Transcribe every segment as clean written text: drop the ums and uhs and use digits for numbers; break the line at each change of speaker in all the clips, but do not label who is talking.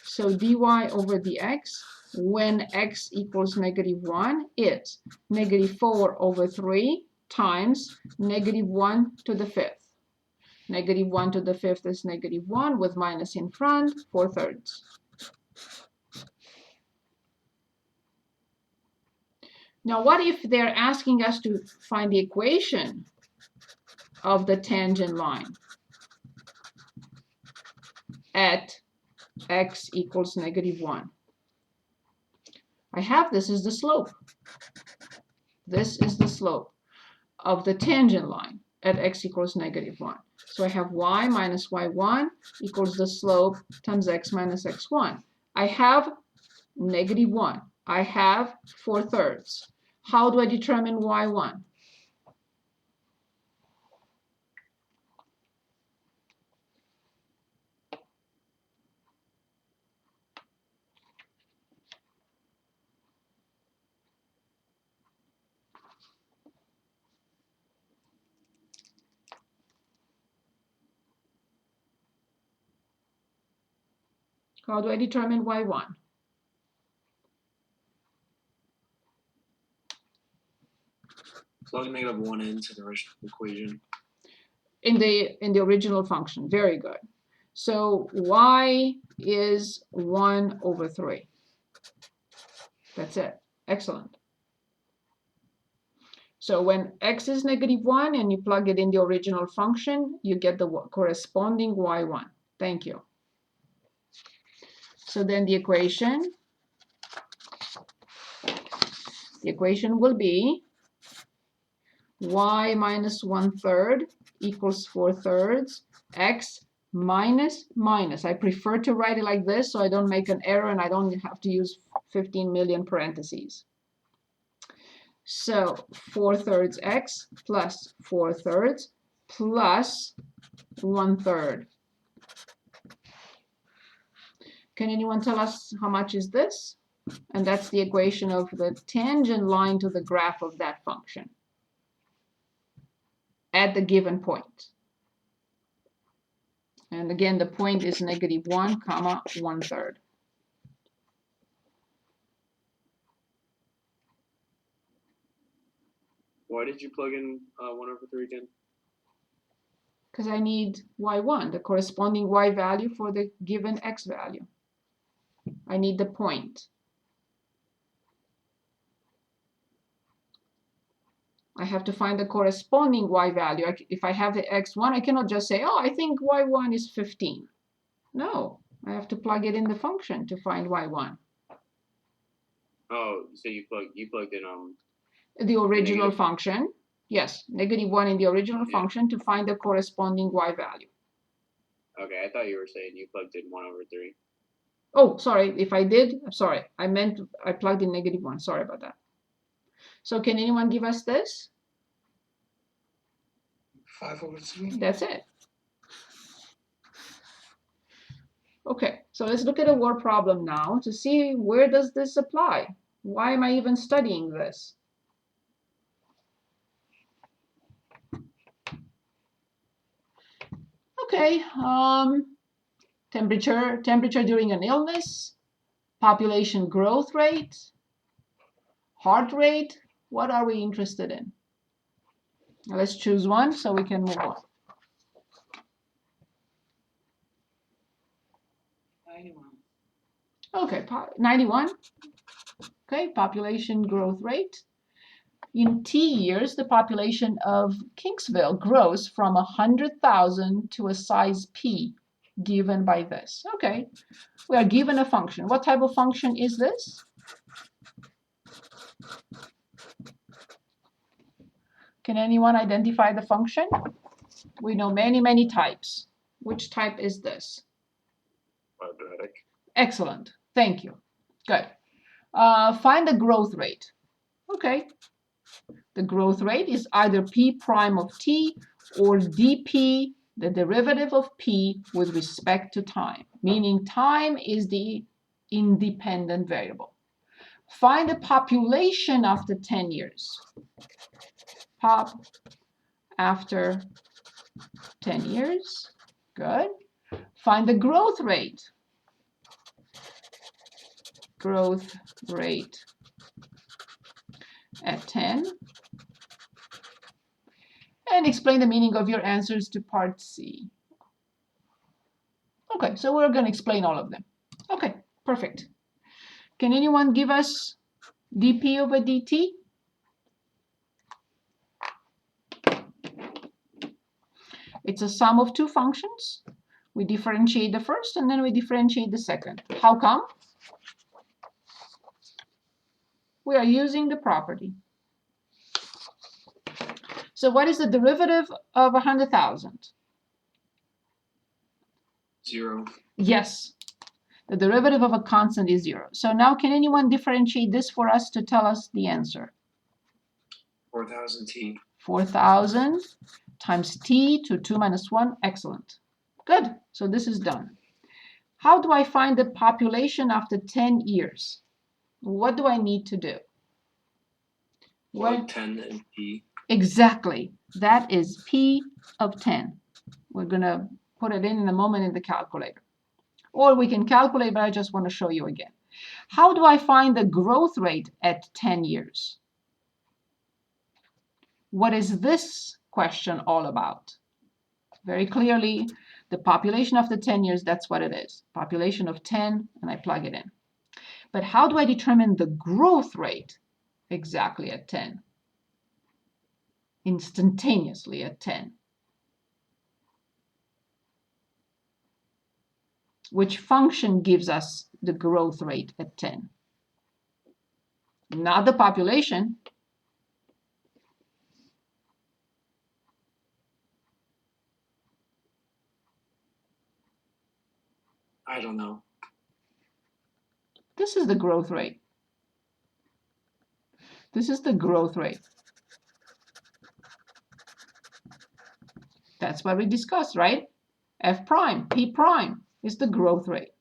So dy over dx when x equals -1 is -4/3 times -1 to the fifth. -1 to the fifth is -1 with minus in front, 4/3. Now, what if they're asking us to find the equation of the tangent line at x equals -1? I have this is the slope. This is the slope of the tangent line at x equals -1. So I have y minus y1 equals the slope times x minus x1. I have -1. I have 4/3. How do I determine y1? How do I determine y1?
So I make up one into the original equation.
In the original function. Very good. So y is 1/3. That's it. Excellent. So when x is -1 and you plug it in the original function, you get the corresponding y1. Thank you. So then the equation will be y minus 1/3 equals 4/3 x minus minus. I prefer to write it like this so I don't make an error and I don't have to use 15 million parentheses. So 4/3 x plus 4/3 plus 1/3. Can anyone tell us how much is this? And that's the equation of the tangent line to the graph of that function at the given point. And again, the point is -1, 1/3.
Why did you plug in 1/3 again?
Because I need y1, the corresponding y value for the given x value. I need the point. I have to find the corresponding y value. If I have the x1, I cannot just say, oh, I think y1 is 15. No, I have to plug it in the function to find y1.
Oh, so you plugged in
the original function. Yes, -1 in the original function to find the corresponding y value.
Okay, I thought you were saying you plugged in 1/3.
Oh, sorry, if I did, I'm sorry. I meant I plugged in -1. Sorry about that. So can anyone give us this?
5/3.
That's it. Okay, so let's look at a word problem now to see where does this apply. Why am I even studying this? Okay, temperature during an illness, population growth rate, heart rate. What are we interested in? Now let's choose one so we can move on.
91.
Okay, 91. Okay, population growth rate. In T years, the population of Kingsville grows from 100,000 to a size P, given by this. Okay, we are given a function. What type of function is this? Can anyone identify the function? We know many types. Which type is this?
Quadratic.
Excellent. Thank you. Good. Find the growth rate. Okay. The growth rate is either p prime of t or dp, the derivative of p with respect to time, meaning time is the independent variable. Find the population after 10 years. Pop after 10 years. Good. Find the growth rate. growth rate at 10. And explain the meaning of your answers to part C. Okay, so we're going to explain all of them. Okay, perfect. Can anyone give us dp over dt? It's a sum of two functions. We differentiate the first and then we differentiate the second. How come? We are using the property. So what is the derivative of 100,000?
0.
Yes, the derivative of a constant is 0. So now can anyone differentiate this for us to tell us the answer?
4,000 t.
4,000 times t to 2 minus 1. Excellent. Good. So this is done. How do I find the population after 10 years? What do I need to do?
Plug 10 and t.
Exactly. That is P of 10. We're going to put it in a moment in the calculator. Or we can calculate, but I just want to show you again. How do I find the growth rate at 10 years? What is this question all about? Very clearly, the population after 10 years, that's what it is. Population of 10, and I plug it in. But how do I determine the growth rate exactly at 10? Instantaneously at 10. Which function gives us the growth rate at 10? Not the population.
I don't know.
This is the growth rate. This is the growth rate. That's what we discussed, right? F prime, P prime is the growth rate.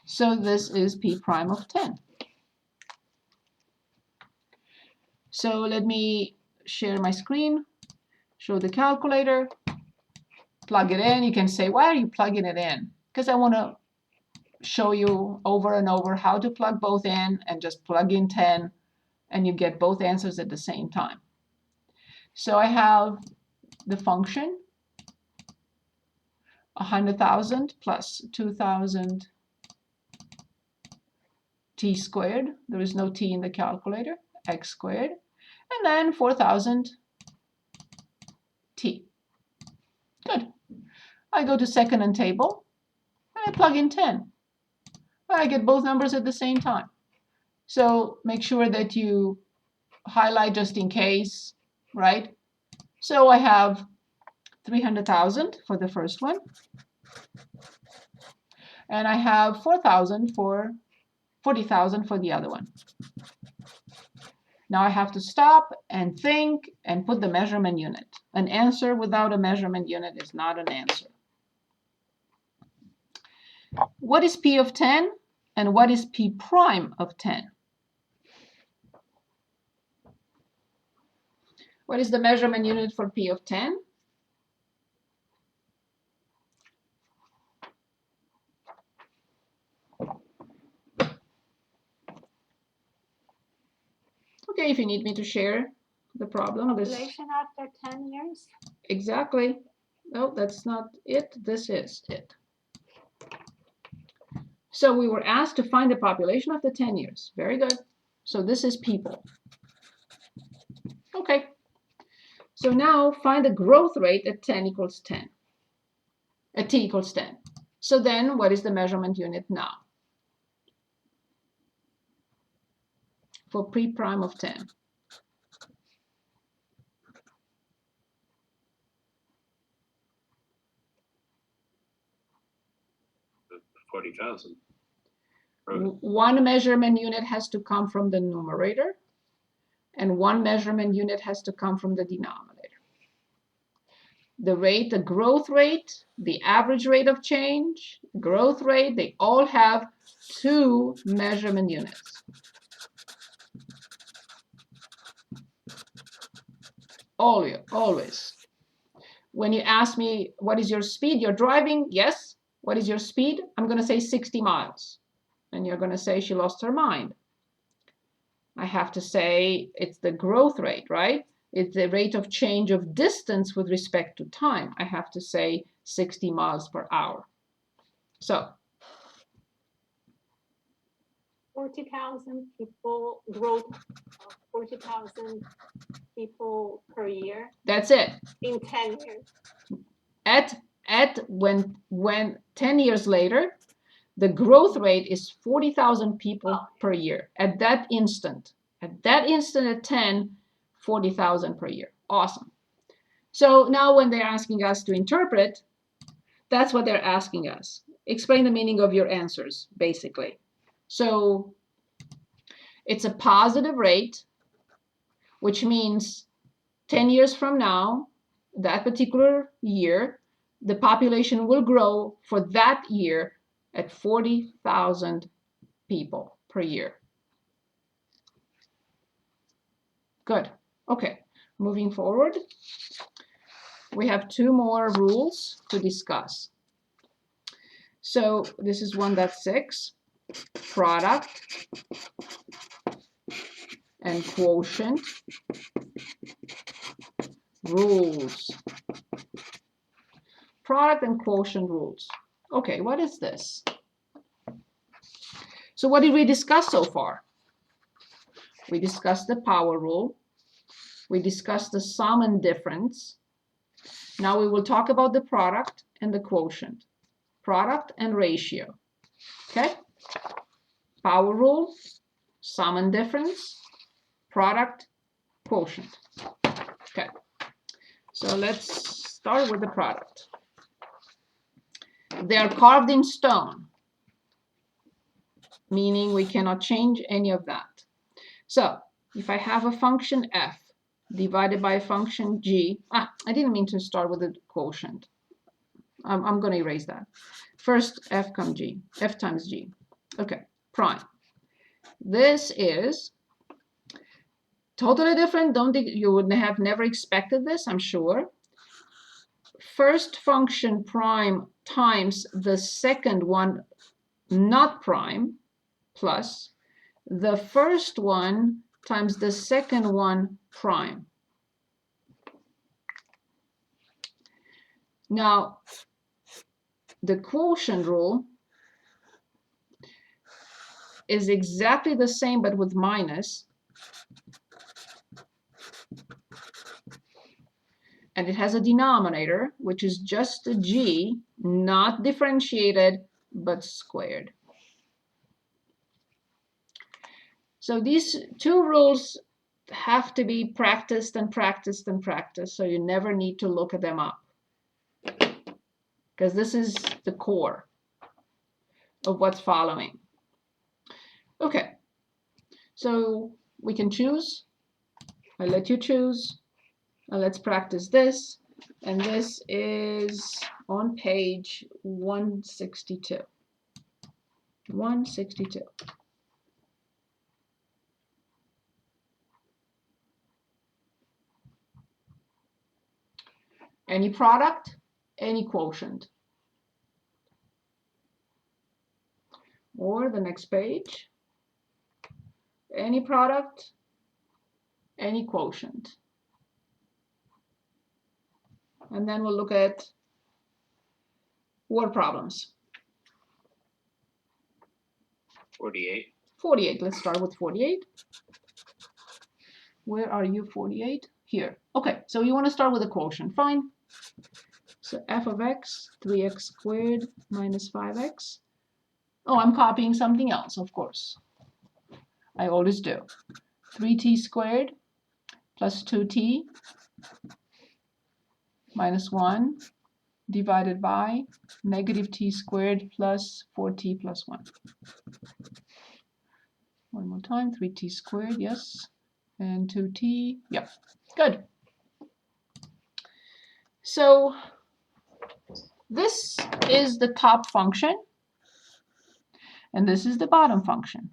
So this is P prime of 10. So let me share my screen, show the calculator, plug it in. You can say, why are you plugging it in? Because I want to show you over and over how to plug both in and just plug in 10 and you get both answers at the same time. So I have the function 100,000 plus 2,000 t squared. There is no t in the calculator, x squared, and then 4,000 t. Good. I go to second and table and I plug in 10. I get both numbers at the same time. So make sure that you highlight just in case, right? So I have 300,000 for the first one. And I have 40,000 for 40,000 for the other one. Now I have to stop and think and put the measurement unit. An answer without a measurement unit is not an answer. What is P of 10 and what is P prime of 10? What is the measurement unit for P of 10? Okay, if you need me to share the problem.
Population after 10 years?
Exactly. No, that's not it. This is it. So we were asked to find the population after 10 years. Very good. So this is people. Okay. So now find the growth rate at 10 equals 10. At t equals 10. So then what is the measurement unit now? For P prime of 10.
40,000.
One measurement unit has to come from the numerator, and one measurement unit has to come from the denominator. The rate, the growth rate, the average rate of change, growth rate, they all have two measurement units. Always. When you ask me, what is your speed? You're driving? Yes. What is your speed? I'm going to say 60 miles. And you're going to say she lost her mind. I have to say it's the growth rate, right? It's the rate of change of distance with respect to time. I have to say 60 miles per hour. So
40,000 people growth of 40,000 people per year
that's it.
in 10 years.
When 10 years later, the growth rate is 40,000 people per year. At that instant at 10, 40,000 per year. Awesome. So now when they're asking us to interpret, that's what they're asking us. Explain the meaning of your answers, basically. So it's a positive rate, which means 10 years from now, that particular year, the population will grow for that year at 40,000 people per year. Good. Okay, moving forward. We have 2 more rules to discuss. So this is 1.6, product and quotient rules. Product and quotient rules. Okay, what is this? So what did we discuss so far? We discussed the power rule. We discussed the sum and difference. Now we will talk about the product and the quotient. Product and ratio. Okay? Power rule, sum and difference, product, quotient. Okay. So let's start with the product. They are carved in stone, meaning we cannot change any of that. So if I have a function f divided by a function g, I didn't mean to start with the quotient. I'm going to erase that. First, f times g. Okay, prime. This is totally different. You would have never expected this, I'm sure. First function prime times the second one not prime plus the first one times the second one prime. Now, the quotient rule is exactly the same but with minus. And it has a denominator, which is just a g, not differentiated, but squared. So these 2 rules have to be practiced and practiced and practiced, so you never need to look at them up. Because this is the core of what's following. Okay, so we can choose. I let you choose. Now let's practice this. And this is on page 162. 162. Any product, any quotient. Or the next page. Any product, any quotient. And then we'll look at word problems.
48.
48. Let's start with 48. Where are you, 48? Here. Okay, so you want to start with a quotient. Fine. So f of x, 3x squared minus 5x. Oh, I'm copying something else, of course. I always do. 3t squared plus 2t minus 1 divided by negative t squared plus 4t plus 1. One more time, 3t squared, yes. And 2t, yep, good. So this is the top function, and this is the bottom function.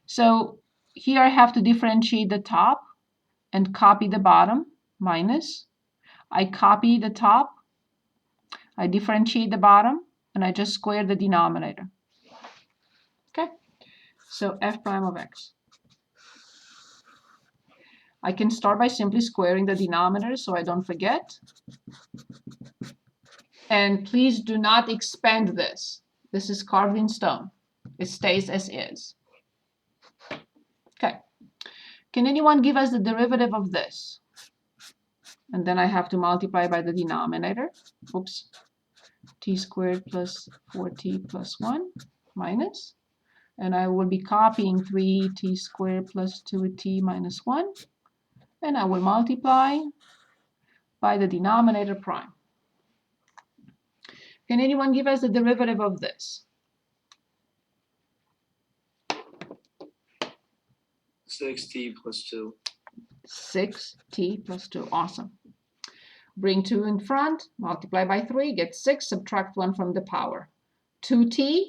So here I have to differentiate the top and copy the bottom, minus. I copy the top, I differentiate the bottom, and I just square the denominator. Okay. So f prime of x. I can start by simply squaring the denominator so I don't forget. And please do not expand this. This is carved in stone. It stays as is. Okay. Can anyone give us the derivative of this? And then I have to multiply by the denominator. Oops. T squared plus 4t plus 1 minus. And I will be copying 3t squared plus 2t minus 1. And I will multiply by the denominator prime. Can anyone give us the derivative of this?
6t plus 2.
6t plus 2. Awesome. Bring 2 in front, multiply by 3, get 6, subtract 1 from the power. 2t.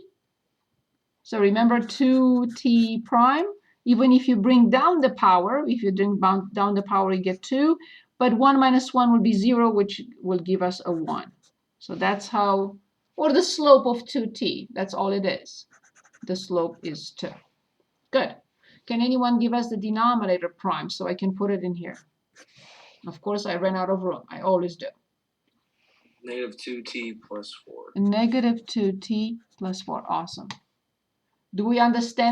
So remember 2t prime. Even if you bring down the power, if you bring down the power, you get 2. But 1 minus 1 will be 0, which will give us a 1. So that's how, or the slope of 2t. That's all it is. The slope is 2. Good. Can anyone give us the denominator prime so I can put it in here? Of course, I ran out of room. I always do.
Negative 2t plus 4.
Negative 2t plus 4. Awesome. Do we understand